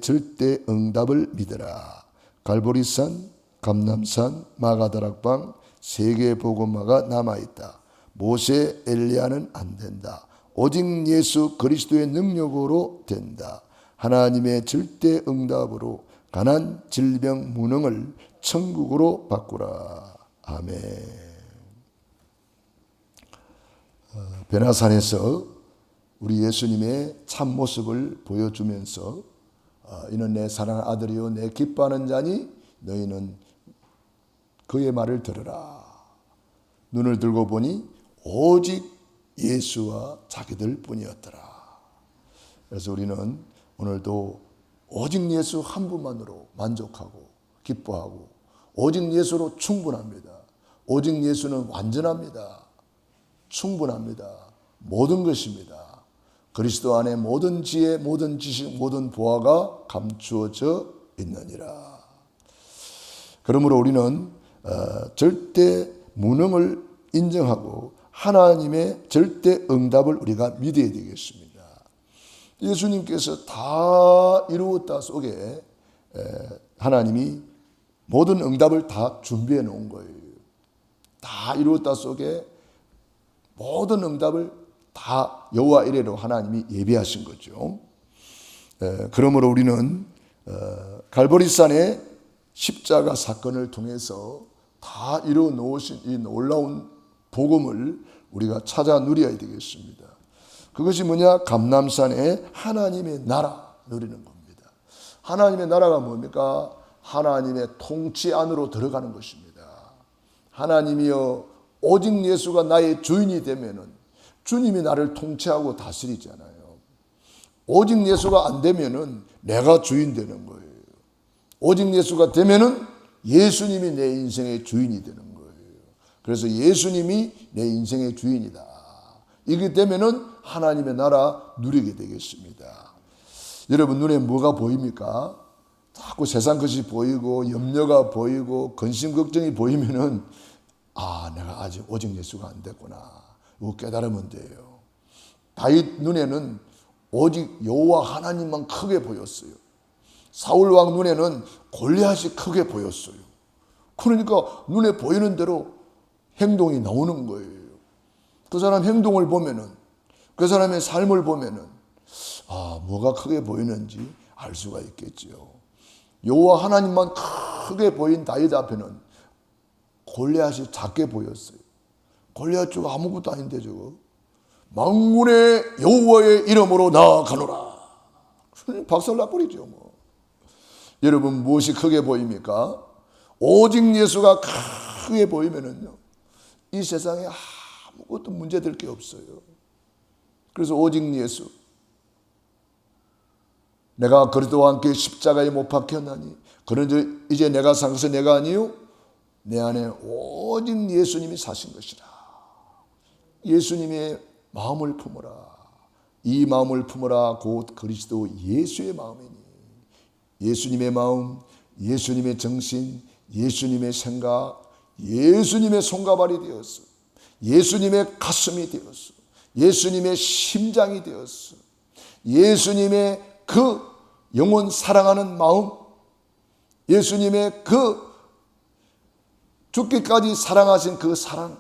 절대 응답을 믿어라. 갈보리산, 감람산, 마가다락방 3개의 복음화가 남아있다. 모세, 엘리야는 안 된다. 오직 예수 그리스도의 능력으로 된다. 하나님의 절대 응답으로 가난, 질병, 무능을 천국으로 바꾸라. 아멘. 베나산에서 우리 예수님의 참모습을 보여주면서 이는 내 사랑하는 아들이요 내 기뻐하는 자니 너희는 그의 말을 들으라. 눈을 들고 보니 오직 예수와 자기들 뿐이었더라. 그래서 우리는 오늘도 오직 예수 한 분만으로 만족하고 기뻐하고 오직 예수로 충분합니다. 오직 예수는 완전합니다. 충분합니다. 모든 것입니다. 그리스도 안에 모든 지혜, 모든 지식, 모든 보화가 감추어져 있느니라. 그러므로 우리는 절대 무능을 인정하고 하나님의 절대 응답을 우리가 믿어야 되겠습니다. 예수님께서 다 이루었다 속에 하나님이 모든 응답을 다 준비해 놓은 거예요. 다 이루었다 속에 모든 응답을 다 여호와 이레로 하나님이 예비하신 거죠. 그러므로 우리는 갈보리산의 십자가 사건을 통해서 다 이루어 놓으신 이 놀라운 복음을 우리가 찾아 누려야 되겠습니다. 그것이 뭐냐? 감람산에 하나님의 나라 누리는 겁니다. 하나님의 나라가 뭡니까? 하나님의 통치 안으로 들어가는 것입니다. 하나님이여 오직 예수가 나의 주인이 되면은 주님이 나를 통치하고 다스리잖아요. 오직 예수가 안 되면은 내가 주인 되는 거예요. 오직 예수가 되면은 예수님이 내 인생의 주인이 되는 거예요. 그래서 예수님이 내 인생의 주인이다. 이게 되면은 하나님의 나라 누리게 되겠습니다. 여러분 눈에 뭐가 보입니까? 자꾸 세상 것이 보이고 염려가 보이고 근심 걱정이 보이면은 내가 아직 오직 예수가 안 됐구나. 이거 깨달으면 돼요. 다윗 눈에는 오직 여호와 하나님만 크게 보였어요. 사울 왕 눈에는 골리앗이 크게 보였어요. 그러니까 눈에 보이는 대로 행동이 나오는 거예요. 그 사람 행동을 보면은, 그 사람의 삶을 보면은 뭐가 크게 보이는지 알 수가 있겠지요. 여호와 하나님만 크게 보인 다윗 앞에는 골리앗이 작게 보였어요. 골리앗 저거 아무것도 아닌데 저거. 만군의 여호와의 이름으로 나아가노라. 박살나버리죠 뭐. 여러분 무엇이 크게 보입니까? 오직 예수가 크게 보이면은요, 이 세상에 아무것도 문제될 게 없어요. 그래서 오직 예수, 내가 그리스도와 함께 십자가에 못 박혔나니 그런즉 이제 내가 산 것은 내가 아니요 내 안에 오직 예수님이 사신 것이라. 예수님의 마음을 품어라. 이 마음을 품어라. 곧 그리스도 예수의 마음이니. 예수님의 마음, 예수님의 정신, 예수님의 생각, 예수님의 손가발이 되었어. 예수님의 가슴이 되었어. 예수님의 심장이 되었어. 예수님의 그 영원 사랑하는 마음, 예수님의 그 죽기까지 사랑하신 그 사랑,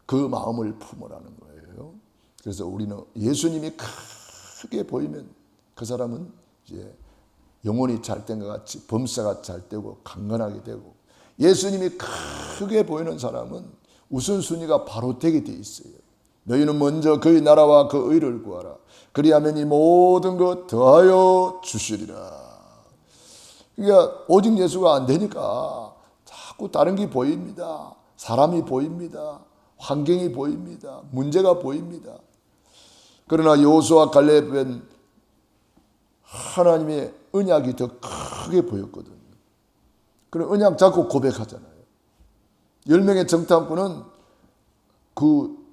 그 마음을 품으라는 거예요. 그래서 우리는 예수님이 크게 보이면 그 사람은 이제 영혼이 잘 된 것 같이 범사가 잘 되고 강건하게 되고, 예수님이 크게 보이는 사람은 우선순위가 바로 되게 돼 있어요. 너희는 먼저 그의 나라와 그 의를 구하라. 그리하면 이 모든 것 더하여 주시리라. 그러니까 오직 예수가 안 되니까 자꾸 다른 게 보입니다. 사람이 보입니다. 환경이 보입니다. 문제가 보입니다. 그러나 여호수아 갈렙은 하나님의 언약이 더 크게 보였거든요. 그런 언약 잡고 고백하잖아요. 10명의 정탐꾼은 그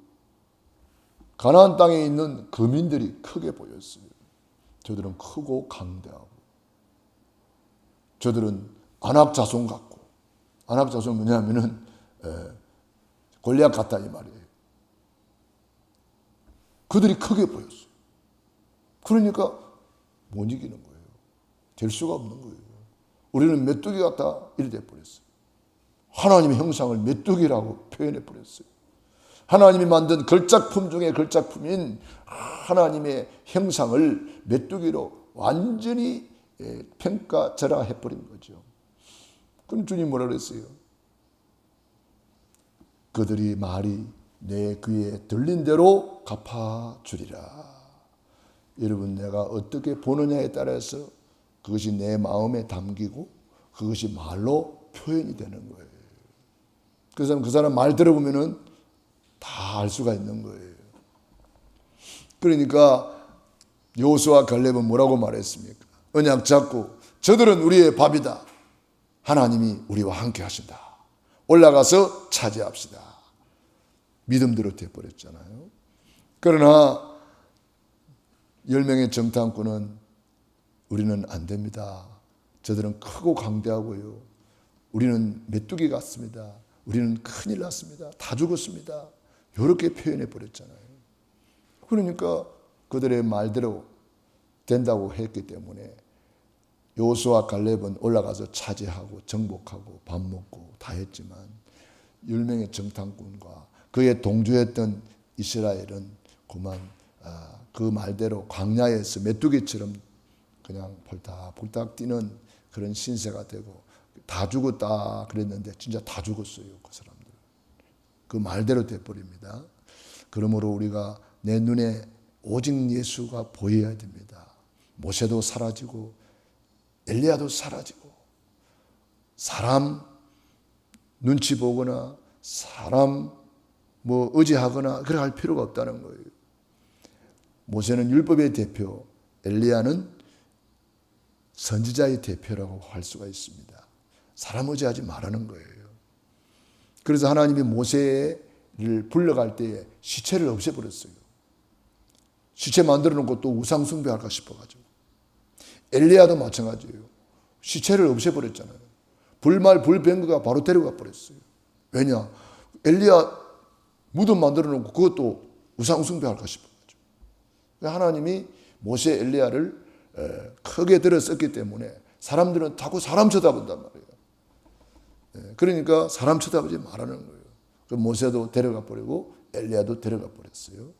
가나안 땅에 있는 거민들이 크게 보였어요. 저들은 크고 강대하고, 저들은 안악 자손 같고, 안악 자손 뭐냐면은 골리앗 같다 이 말이에요. 그들이 크게 보였어요. 그러니까 못 이기는 거예요. 될 수가 없는 거예요. 우리는 메뚜기 같다 이래 돼버렸어요. 하나님의 형상을 메뚜기라고 표현해 버렸어요. 하나님이 만든 걸작품 중에 걸작품인 하나님의 형상을 메뚜기로 완전히 평가절하해 버린 거죠. 그럼 주님 뭐라 그랬어요? 그들이 말이 내 귀에 들린 대로 갚아주리라. 여러분, 내가 어떻게 보느냐에 따라서 그것이 내 마음에 담기고 그것이 말로 표현이 되는 거예요. 그래서 그 사람 말 들어보면은 다 알 수가 있는 거예요. 그러니까 여호수아 갈렙은 뭐라고 말했습니까? 언약 잡고 저들은 우리의 밥이다. 하나님이 우리와 함께 하신다. 올라가서 차지합시다. 믿음대로 돼버렸잖아요. 그러나 10명의 정탐꾼은 우리는 안 됩니다. 저들은 크고 강대하고요. 우리는 메뚜기 같습니다. 우리는 큰일 났습니다. 다 죽었습니다. 이렇게 표현해 버렸잖아요. 그러니까 그들의 말대로 된다고 했기 때문에 여호수아 갈렙은 올라가서 차지하고 정복하고 밥 먹고 다 했지만 10명의 정탐꾼과 그의 동조했던 이스라엘은 그만 그 말대로 광야에서 메뚜기처럼 그냥 폴딱폴딱 뛰는 그런 신세가 되고 다 죽었다 그랬는데 진짜 다 죽었어요. 그 사람들. 그 말대로 돼버립니다. 그러므로 우리가 내 눈에 오직 예수가 보여야 됩니다. 모세도 사라지고 엘리야도 사라지고 사람 눈치 보거나 사람 의지하거나 그래 할 필요가 없다는 거예요. 모세는 율법의 대표, 엘리야는 선지자의 대표라고 할 수가 있습니다. 사람 의지하지 말라는 거예요. 그래서 하나님이 모세를 불러갈 때에 시체를 없애버렸어요. 시체 만들어 놓고 또 우상 숭배할까 싶어가지고. 엘리야도 마찬가지예요. 시체를 없애버렸잖아요. 불말 불병거가 바로 데려가 버렸어요. 왜냐? 엘리야 무덤 만들어 놓고 그것도 우상 숭배할까 싶어가지고. 하나님이 모세 엘리야를 크게 들어 썼기 때문에 사람들은 자꾸 사람 쳐다본단 말이에요. 그러니까 사람 쳐다보지 말라는 거예요. 모세도 데려가 버리고 엘리야도 데려가 버렸어요.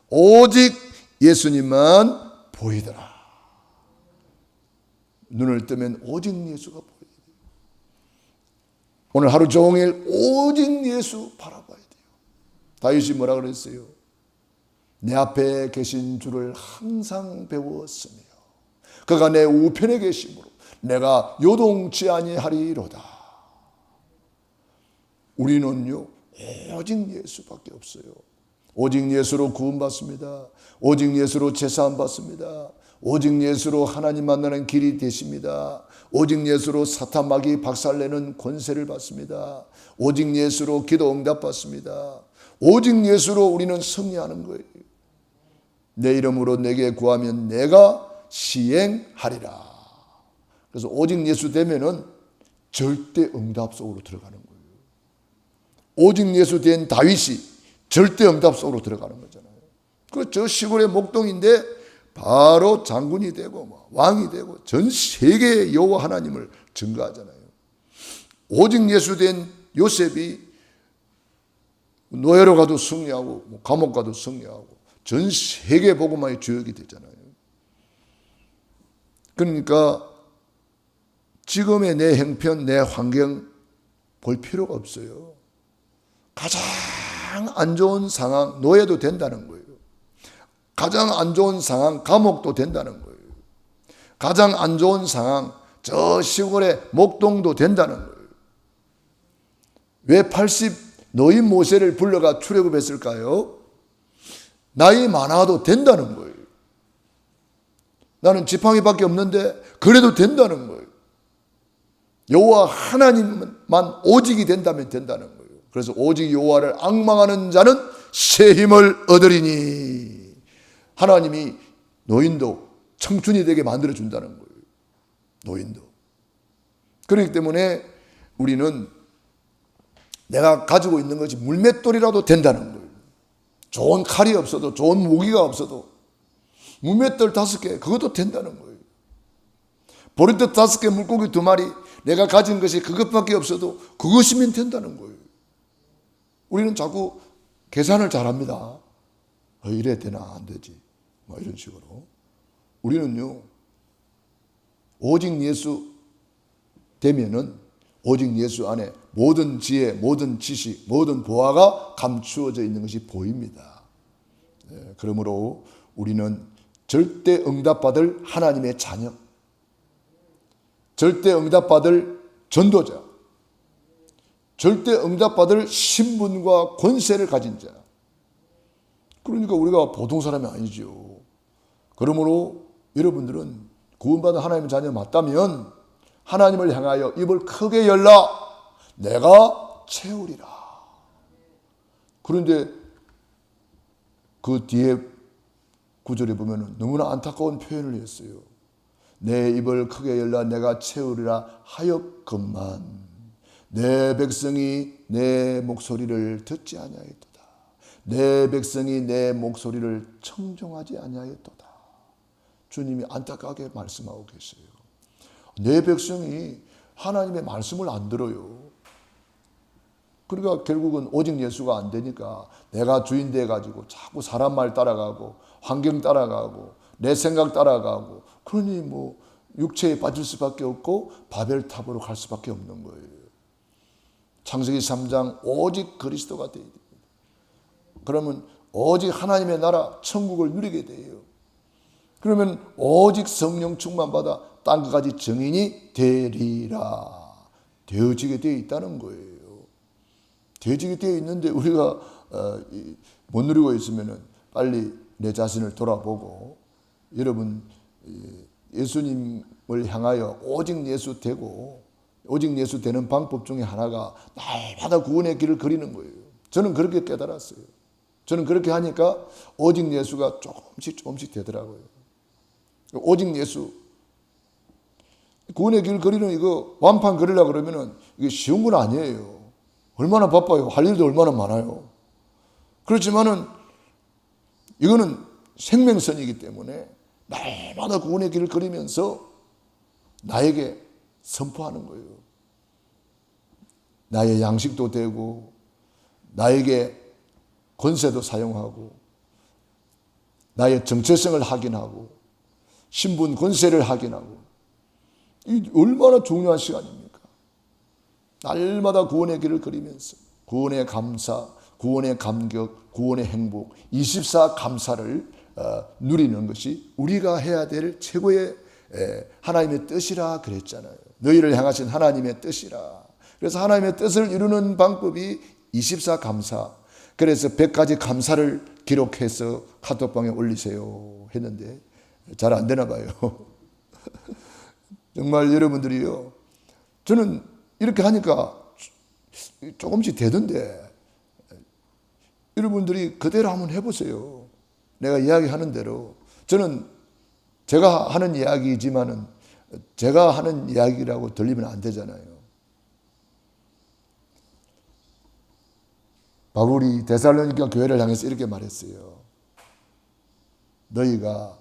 오직 예수님만 보이더라. 눈을 뜨면 오직 예수가 보여야 돼요. 오늘 하루 종일 오직 예수 바라봐야 돼요. 다윗이 뭐라 그랬어요? 내 앞에 계신 주를 항상 배웠으며 그가 내 우편에 계심으로 내가 요동치 아니하리로다. 우리는요 오직 예수밖에 없어요. 오직 예수로 구원받습니다. 오직 예수로 제사함 받습니다. 오직 예수로 하나님 만나는 길이 되십니다. 오직 예수로 사탄 마귀 박살내는 권세를 받습니다. 오직 예수로 기도 응답 받습니다. 오직 예수로 우리는 승리하는 거예요. 내 이름으로 내게 구하면 내가 시행하리라. 그래서 오직 예수 되면은 절대 응답 속으로 들어가는 거예요. 오직 예수 된 다윗이 절대 응답 속으로 들어가는 거잖아요. 그 저 시골의 목동인데 바로 장군이 되고 왕이 되고 전 세계의 여호와 하나님을 증거하잖아요. 오직 예수 된 요셉이 노예로 가도 승리하고 감옥 가도 승리하고 전 세계 복음화의 주역이 되잖아요. 그러니까 지금의 내 형편, 내 환경 볼 필요가 없어요. 가장 안 좋은 상황, 노예도 된다는 거예요. 가장 안 좋은 상황, 감옥도 된다는 거예요. 가장 안 좋은 상황, 저 시골의 목동도 된다는 거예요. 왜 80 노인 모세를 불러가 출애굽했을까요? 나이 많아도 된다는 거예요. 나는 지팡이밖에 없는데 그래도 된다는 거예요. 여호와 하나님만 오직이 된다면 된다는 거예요. 그래서 오직 여호와를 앙망하는 자는 새 힘을 얻으리니 하나님이 노인도 청춘이 되게 만들어준다는 거예요. 노인도. 그렇기 때문에 우리는 내가 가지고 있는 것이 물맷돌이라도 된다는 거예요. 좋은 칼이 없어도 좋은 무기가 없어도 물맷돌 5개 그것도 된다는 거예요. 보리떡 5개, 물고기 2마리, 내가 가진 것이 그것밖에 없어도 그것이면 된다는 거예요. 우리는 자꾸 계산을 잘합니다. 이래야 되나 안 되지, 뭐 이런 식으로. 우리는요, 오직 예수 되면은 오직 예수 안에 모든 지혜, 모든 지식, 모든 보화가 감추어져 있는 것이 보입니다. 그러므로 우리는 절대 응답받을 하나님의 자녀, 절대 응답받을 전도자, 절대 응답받을 신분과 권세를 가진 자. 그러니까 우리가 보통 사람이 아니죠. 그러므로 여러분들은 구원받은 하나님의 자녀 맞다면 하나님을 향하여 입을 크게 열라, 내가 채우리라. 그런데 그 뒤에 구절에 보면 너무나 안타까운 표현을 했어요. 내 입을 크게 열라 내가 채우리라 하였건만 내 백성이 내 목소리를 듣지 아니하였도다. 내 백성이 내 목소리를 청종하지 아니하였도다. 주님이 안타깝게 말씀하고 계세요. 내 백성이 하나님의 말씀을 안 들어요. 그러니까 결국은 오직 예수가 안 되니까 내가 주인 돼가지고 자꾸 사람 말 따라가고 환경 따라가고 내 생각 따라가고, 그러니 뭐 육체에 빠질 수밖에 없고 바벨탑으로 갈 수밖에 없는 거예요. 창세기 3장 오직 그리스도가 돼야 됩니다. 그러면 오직 하나님의 나라 천국을 누리게 돼요. 그러면 오직 성령 충만받아 땅끝까지 증인이 되리라, 되어지게 되어 있다는 거예요. 되어지게 되어 있는데 우리가 못 누리고 있으면 빨리 내 자신을 돌아보고, 여러분 예수님을 향하여 오직 예수 되고, 오직 예수 되는 방법 중에 하나가 날마다 구원의 길을 그리는 거예요. 저는 그렇게 깨달았어요. 저는 그렇게 하니까 오직 예수가 조금씩 되더라고요. 오직 예수, 구원의 길을 그리는 이거 완판 그리려고 그러면은 이게 쉬운 건 아니에요. 얼마나 바빠요. 할 일도 얼마나 많아요. 그렇지만은 이거는 생명선이기 때문에 날마다 구원의 길을 그리면서 나에게 선포하는 거예요. 나의 양식도 되고 나에게 권세도 사용하고 나의 정체성을 확인하고 신분 권세를 확인하고, 이 얼마나 중요한 시간입니까? 날마다 구원의 길을 그리면서 구원의 감사, 구원의 감격, 구원의 행복, 24 감사를 누리는 것이 우리가 해야 될 최고의 하나님의 뜻이라 그랬잖아요. 너희를 향하신 하나님의 뜻이라. 그래서 하나님의 뜻을 이루는 방법이 24 감사. 그래서 100가지 감사를 기록해서 카톡방에 올리세요 했는데 잘 안 되나 봐요. 정말 여러분들이요, 저는 이렇게 하니까 조금씩 되던데 여러분들이 그대로 한번 해보세요. 내가 이야기하는 대로. 저는 제가 하는 이야기지만은 제가 하는 이야기라고 들리면 안 되잖아요. 바울이 데살로니가 교회를 향해서 이렇게 말했어요. 너희가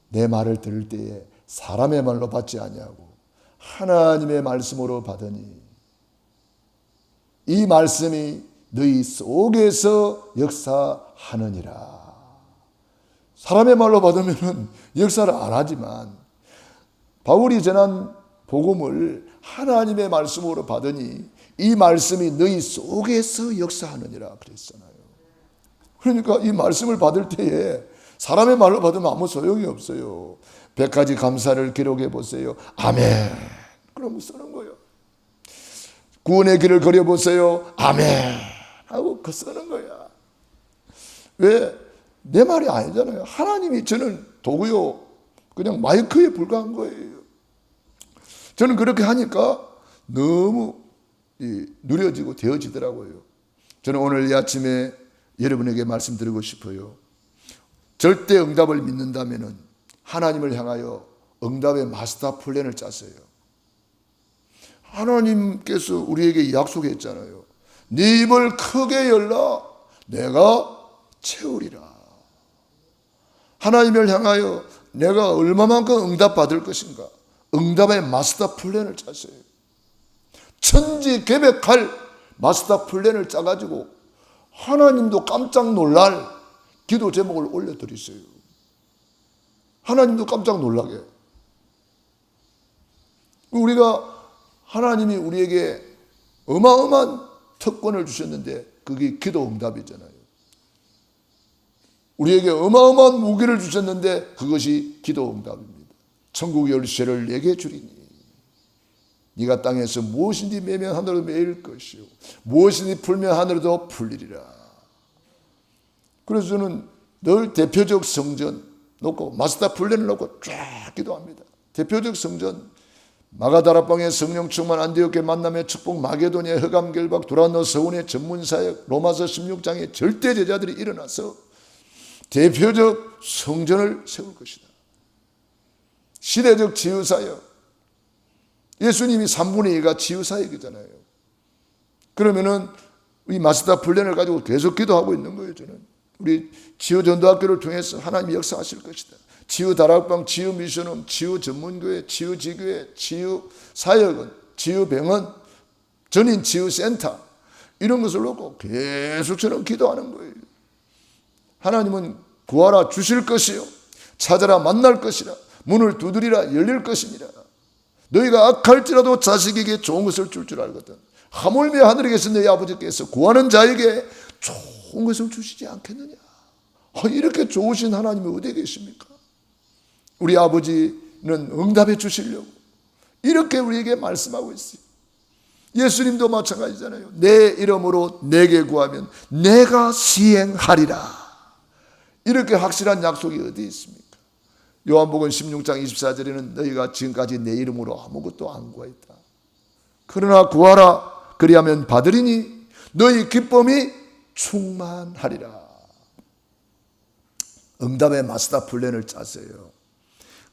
내 말을 들을 때에 사람의 말로 받지 아니하고 하나님의 말씀으로 받으니 이 말씀이 너희 속에서 역사하느니라. 사람의 말로 받으면 역사를 안 하지만 바울이 전한 복음을 하나님의 말씀으로 받으니 이 말씀이 너희 속에서 역사하느니라 그랬잖아요. 그러니까 이 말씀을 받을 때에 사람의 말로 받으면 아무 소용이 없어요. 100가지 감사를 기록해 보세요. 아멘. 그러면 쓰는 거예요. 구원의 길을 그려보세요. 아멘. 하고 그 쓰는 거야. 왜? 내 말이 아니잖아요. 하나님이 저는 도구요, 그냥 마이크에 불과한 거예요. 저는 그렇게 하니까 너무 누려지고 되어지더라고요. 저는 오늘 이 아침에 여러분에게 말씀드리고 싶어요. 절대 응답을 믿는다면 하나님을 향하여 응답의 마스터 플랜을 짰어요. 하나님께서 우리에게 약속했잖아요. 네 입을 크게 열라 내가 채우리라. 하나님을 향하여 내가 얼마만큼 응답받을 것인가, 응답의 마스터 플랜을 짰어요. 천지개벽할 마스터 플랜을 짜가지고 하나님도 깜짝 놀랄 기도 제목을 올려드렸어요. 하나님도 깜짝 놀라게. 우리가 하나님이 우리에게 어마어마한 특권을 주셨는데 그게 기도 응답이잖아요. 우리에게 어마어마한 무기를 주셨는데 그것이 기도 응답입니다. 천국 열쇠를 내게 주리니 네가 땅에서 무엇인지 매면 하늘로 매일 것이요 무엇인지 풀면 하늘도 풀리리라. 그래서 저는 늘 대표적 성전 놓고 마스터 플랜을 놓고 쫙 기도합니다. 대표적 성전 마가다락방의 성령 충만 안디옥의 만남의 축복 마게도니아의 흑암결박 두란노 서운의 전문사역 로마서 16장의 절대 제자들이 일어나서 대표적 성전을 세울 것이다. 시대적 치유사역. 예수님이 3분의 2가 치유사역이잖아요. 그러면은 이 마스터 플랜을 가지고 계속 기도하고 있는 거예요. 저는 우리 치유전도학교를 통해서 하나님이 역사하실 것이다. 치유다락방, 치유미션홈, 치유전문교회, 치유지교회, 치유사역은, 치유병원, 전인치유센터 이런 것을 놓고 계속 저는 기도하는 거예요. 하나님은 구하라 주실 것이요 찾아라 만날 것이라 문을 두드리라 열릴 것이니라. 너희가 악할지라도 자식에게 좋은 것을 줄 알거든. 하물며 하늘에 계신 너희 아버지께서 구하는 자에게 좋은 것을 주시지 않겠느냐. 이렇게 좋으신 하나님이 어디에 계십니까? 우리 아버지는 응답해 주시려고 이렇게 우리에게 말씀하고 있어요. 예수님도 마찬가지잖아요. 내 이름으로 내게 구하면 내가 시행하리라. 이렇게 확실한 약속이 어디 있습니까? 요한복음 16장 24절에는 너희가 지금까지 내 이름으로 아무것도 안 구하였다. 그러나 구하라 그리하면 받으리니 너희 기쁨이 충만하리라. 응답의 마스터 플랜을 짰어요.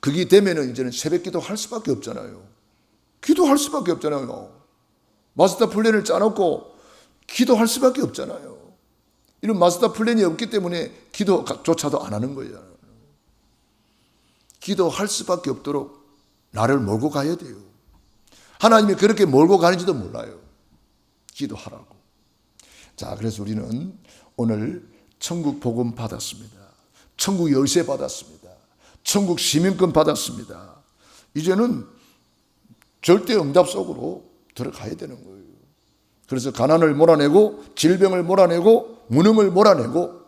그게 되면은 이제는 새벽 기도 할 수밖에 없잖아요. 기도할 수밖에 없잖아요. 마스터 플랜을 짜놓고 기도할 수밖에 없잖아요. 이런 마스터 플랜이 없기 때문에 기도조차도 안 하는 거예요. 기도할 수밖에 없도록 나를 몰고 가야 돼요. 하나님이 그렇게 몰고 가는지도 몰라요. 기도하라고. 자, 그래서 우리는 오늘 천국 복음 받았습니다. 천국 열쇠 받았습니다. 천국 시민권 받았습니다. 이제는 절대 응답 속으로 들어가야 되는 거예요. 그래서 가난을 몰아내고 질병을 몰아내고 무능을 몰아내고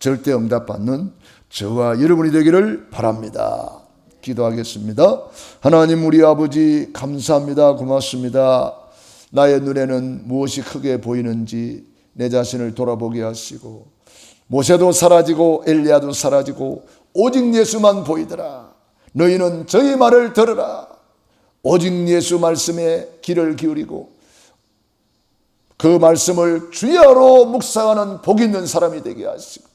절대 응답 받는 저와 여러분이 되기를 바랍니다. 기도하겠습니다. 하나님 우리 아버지 감사합니다. 고맙습니다. 나의 눈에는 무엇이 크게 보이는지 내 자신을 돌아보게 하시고 모세도 사라지고 엘리야도 사라지고 오직 예수만 보이더라. 너희는 저희 말을 들으라. 오직 예수 말씀에 귀를 기울이고 그 말씀을 주야로 묵상하는 복 있는 사람이 되게 하시고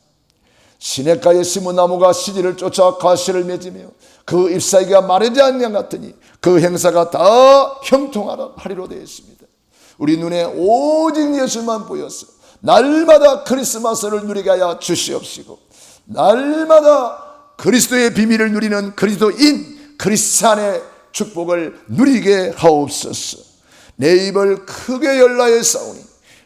시냇가에 심은 나무가 시지를 쫓아 가시를 맺으며 그 잎사귀가 마르지 않는 것 같으니 그 행사가 다 형통하리로 되어 있습니다. 우리 눈에 오직 예수만 보여서 날마다 크리스마스를 누리게 하여 주시옵시고 날마다 그리스도의 비밀을 누리는 그리스도인 크리스찬의 축복을 누리게 하옵소서. 내 입을 크게 열라에 싸우니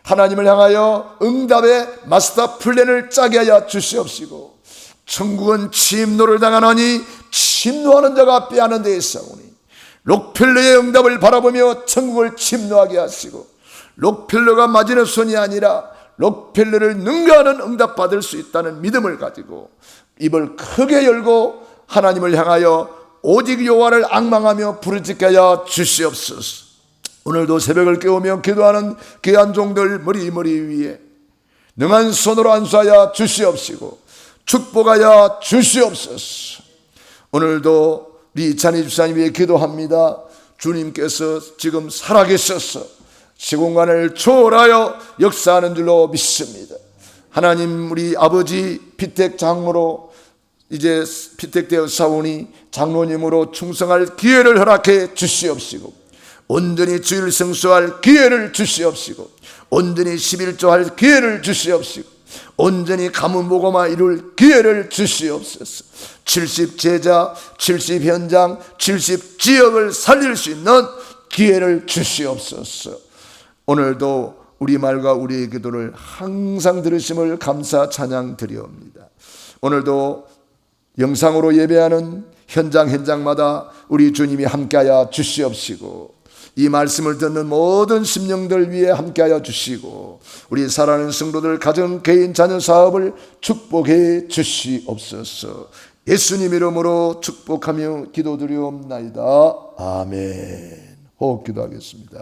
하나님을 향하여 응답의 마스터 플랜을 짜게 하여 주시옵시고 천국은 침노를 당하나니 침노하는 자가 빼앗는 데에 싸우니 록펠러의 응답을 바라보며 천국을 침노하게 하시고 록펠러가 맞이는 손이 아니라 록펠러를 능가하는 응답 받을 수 있다는 믿음을 가지고 입을 크게 열고 하나님을 향하여 오직 여호와를 앙망하며 부르짖게 하여 주시옵소서. 오늘도 새벽을 깨우며 기도하는 귀한 종들 머리 위에 능한 손으로 안수하여 주시옵시고 축복하여 주시옵소서. 오늘도 우리 이찬희 집사님 위해 기도합니다. 주님께서 지금 살아계셔서 시공간을 초월하여 역사하는 줄로 믿습니다. 하나님 우리 아버지 피택 장로로 이제 피택되어 사오니 장로님으로 충성할 기회를 허락해 주시옵시고 온전히 주일 성수할 기회를 주시옵시고 온전히 11조할 기회를 주시옵시고 온전히 가문 복음화 이룰 기회를 주시옵소서. 70 제자, 70 현장, 70 지역을 살릴 수 있는 기회를 주시옵소서. 오늘도 우리 말과 우리의 기도를 항상 들으심을 감사 찬양 드리옵니다. 오늘도 영상으로 예배하는 현장마다 우리 주님이 함께하여 주시옵시고, 이 말씀을 듣는 모든 심령들 위해 함께하여 주시고, 우리 사랑하는 성도들 가정, 개인, 자녀, 사업을 축복해 주시옵소서. 예수님 이름으로 축복하며 기도드리옵나이다. 아멘. 호흡 기도하겠습니다.